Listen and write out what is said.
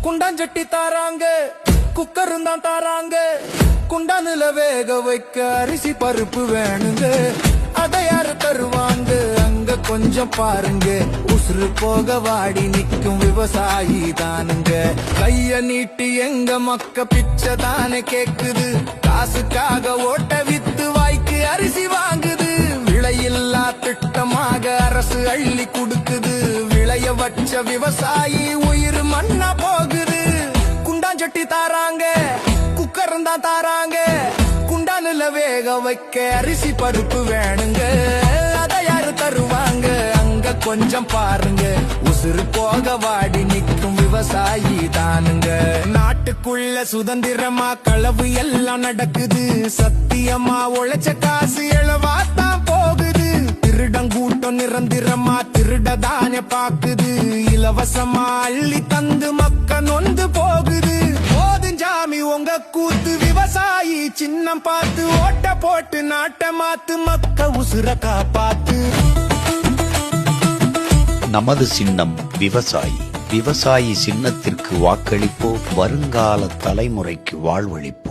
குண்டாஞ்சட்டி தாராங்க, குக்கரும் தான் தாராங்க. குண்டானுல வேக வைக்க அரிசி பருப்பு வேணுங்க. அதை யாரு தருவாங்க அங்க கொஞ்சம் பாருங்க. உசுறு போக வாடி நிக்கும் விவசாயி தானுங்க. கைய நீட்டி எங்க மக்க பிச்சை தானே கேக்குது. காசுக்காக ஓட்ட வித்து வாய்க்கு அரிசி வாங்குது. விலையில்லா திட்டமாக அரசு அள்ளி கொடுக்குது. விளைய வச்ச விவசாயி உயிர் மண்ணா போகுது. குண்டாஞ்சட்டி தாராங்க, குக்கரும் தான் தாராங்க. குண்டானுல வேக வைக்க அரிசி பருப்பு வேணுங்க. அதை யாரு தருவாங்க அங்க கொஞ்சம் பாருங்க. உசுறு போக வாடி நிக்கும் விவசாயி தானுங்க. நாட்டுக்குள்ள சுதந்திரமா களவு எல்லாம் நடக்குது. சத்தியமா உழைச்ச காசு எழவாத்தான் போகுது. திருடங்கூட்டம் நிரந்தரமா திருடதானே பாக்குது. இலவசமா அள்ளி தந்து மக்க நொந்து போகுது. போதுஞ்சாமி உங்க கூத்து, விவசாயி சின்னம் பார்த்து ஓட்ட போட்டு நாட்டை மாத்து. மக்க உசுர காப்பாத்து. நமது சின்னம் விவசாயி. விவசாயி சின்னத்திற்கு வாக்களிப்போம். வருங்கால தலைமுறைக்கு வாழ்வளிப்போம்.